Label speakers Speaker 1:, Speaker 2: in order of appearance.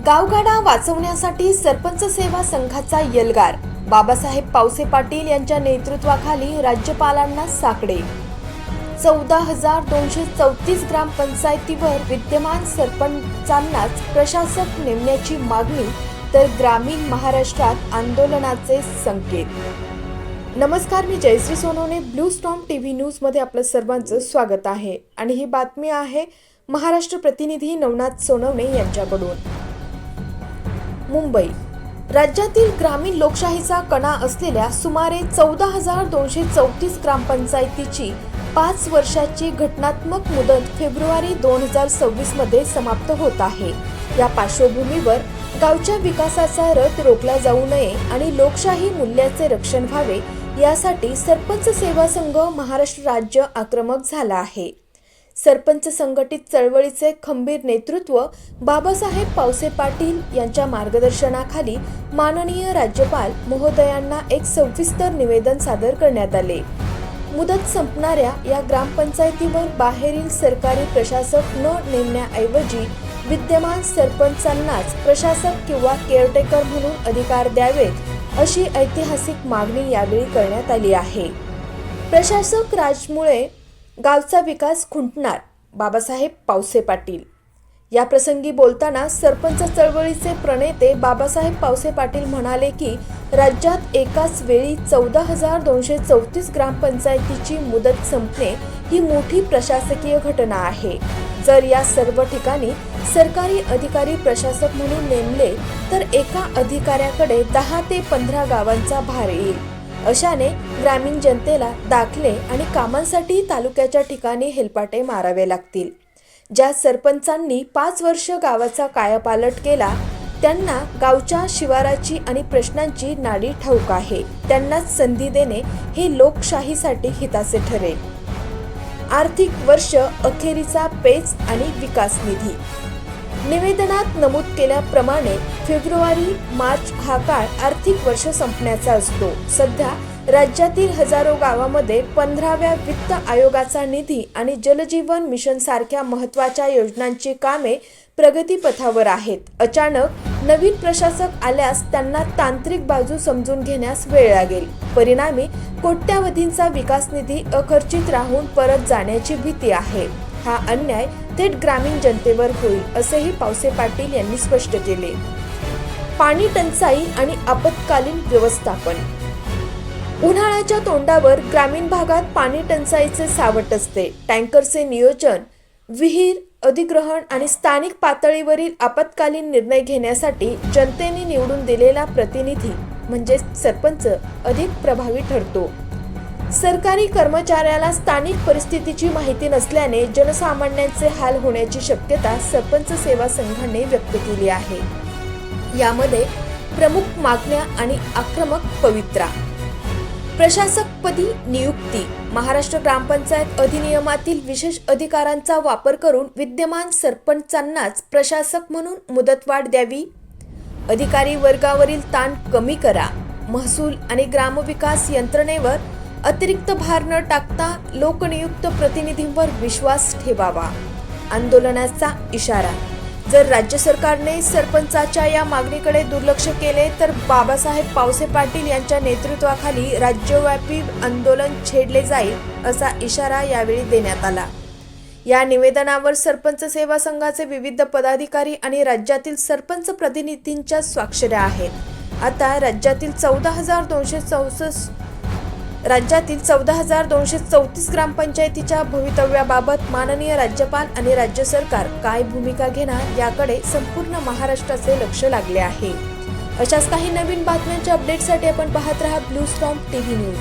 Speaker 1: गावगाडा वाचवण्यासाठी सरपंच सेवा संघाचा यलगार. बाबासाहेब पावसे पाटील यांच्या नेतृत्वाखाली राज्यपालांना साकडे. 14,234 ग्रामपंचायतीवर विद्यमान सरपंचांनाच प्रशासक नेमण्याची मागणी, तर ग्रामीण महाराष्ट्रात आंदोलनाचे संकेत. नमस्कार, मी Jayashree Sonawane. Blue Storm TV News मध्ये आपलं सर्वांचं स्वागत आहे आणि ही बातमी आहे महाराष्ट्र प्रतिनिधी नवनाथ सोनवणे यांच्याकडून. मुंबई राज्यातील ग्रामीण लोकशाहीचा कणा असलेल्या सुमारे 14,234 ग्रामपंचायतीची 5 वर्षाची घटनात्मक मुदत फेब्रुवारी 2026 मध्ये समाप्त होत आहे. या पार्श्वभूमीवर गावच्या विकासाचा रथ रोखला जाऊ नये आणि लोकशाही मूल्याचे रक्षण व्हावे यासाठी सरपंच सेवा संघ महाराष्ट्र राज्य आक्रमक झाला आहे. सरपंच संघटित चळवळीचे खंबीर नेतृत्व बाबासाहेब पावसे पाटील यांच्या मार्गदर्शनाखाली माननीय राज्यपाल महोदयांना एक सविस्तर निवेदन सादर करण्यात आले. मुदत संपणाऱ्या या ग्रामपंचायतीवर बाहेरील सरकारी प्रशासक न नेमण्याऐवजी विद्यमान सरपंचांनाच प्रशासक किंवा केअरटेकर म्हणून अधिकार द्यावेत, अशी ऐतिहासिक मागणी यावेळी करण्यात आली आहे. प्रशासक राजमुळे गावचा विकास खुंटणार, बाबासाहेब पावसे पाटील. या प्रसंगी बोलताना सरपंच चळवळीचे प्रणेते बाबासाहेब पावसे पाटील म्हणाले की राज्यात एकाच वेळी 14,234 ग्रामपंचायतीची मुदत संपणे ही मोठी प्रशासकीय घटना आहे. जर या सर्व ठिकाणी सरकारी अधिकारी प्रशासक म्हणून नेमले तर एका अधिकाऱ्याकडे 10 ते 15 गावांचा भार येईल. अशाने ग्रामीण जनतेला दाखले आणि कामांसाठी तालुक्याच्या ठिकाणी हेलपाटे मारावे लागतील. ज्या सरपंचांनी 5 वर्ष गावाचा कायापालट केला त्यांना गावच्या शिवाराची आणि प्रश्नांची नाडी ठाऊक आहे. त्यांनाच संधी देणे हे लोकशाहीसाठी हिताचे ठरेल. आर्थिक वर्ष अखेरीचा पेच आणि विकास निधी. निवेदनात नमूद केल्याप्रमाणे फेब्रुवारी-मार्च हा काळ आर्थिक वर्ष संपण्याचा असतो. सध्या राज्यातील हजारो गावांमध्ये 15व्या वित्त आयोगाचा निधी आणि जलजीवन मिशन सारख्या महत्त्वाच्या योजनांची कामे प्रगतीपथावर आहेत. अचानक नवीन प्रशासक आल्यास त्यांना तांत्रिक बाजू समजून घेण्यास वेळ लागेल. परिणामी कोट्यावधींचा विकास निधी अखर्चित राहून परत जाण्याची भीती आहे. हा अन्याय थेट ग्रामीण जनतेवर होईल, असेही पावसे पाटील यांनी स्पष्ट केले. पाणी टंचाई आणि आपत्कालीन व्यवस्थापन. उन्हाळ्याच्या तोंडावर ग्रामीण भागात पाणी टंचाईचे सावट असते. टँकरचे नियोजन, विहीर अधिग्रहण आणि स्थानिक पातळीवरील आपत्कालीन निर्णय घेण्यासाठी जनतेने निवडून दिलेला प्रतिनिधी म्हणजे सरपंच अधिक प्रभावी ठरतो. सरकारी कर्मचाऱ्याला स्थानिक परिस्थितीची माहिती नसल्याने जनसामान्यांचे हाल होण्याची शक्यता सरपंच सेवा संघाने व्यक्त केली आहे. यामध्ये प्रमुख मागण्या आणि आक्रमक पवित्रा. प्रशासकपदी नियुक्ती. महाराष्ट्र ग्रामपंचायत अधिनियमातील विशेष अधिकारांचा वापर करून विद्यमान सरपंचांनाच प्रशासक म्हणून मुदतवाढ द्यावी. अधिकारी वर्गावरील ताण कमी करा. महसूल आणि ग्रामविकास यंत्रणेवर अतिरिक्त भार न टाकता लोकनियुक्त प्रतिनिधींवर विश्वास ठेवावा. आंदोलनाचा इशारा. जर राज्य सरकारने सरपंचाच्या या मागणीकडे दुर्लक्ष केले तर बाबासाहेब पावसे पाटील यांच्या नेतृत्वाखाली राज्यव्यापी आंदोलन छेडले जाईल, असा इशारा यावेळी देण्यात आला. या निवेदनावर सरपंच सेवा संघाचे विविध पदाधिकारी आणि राज्यातील सरपंच प्रतिनिधींच्या स्वाक्षऱ्या आहेत. आता राज्यातील 14,234 ग्रामपंचायतीच्या भवितव्याबाबत माननीय राज्यपाल आणि राज्य सरकार काय भूमिका घेणार याकडे संपूर्ण महाराष्ट्राचे लक्ष लागले आहे. अशाच काही नवीन बातम्यांच्या अपडेटसाठी आपण पाहत राहा ब्लू स्टॉर्म टीव्ही न्यूज.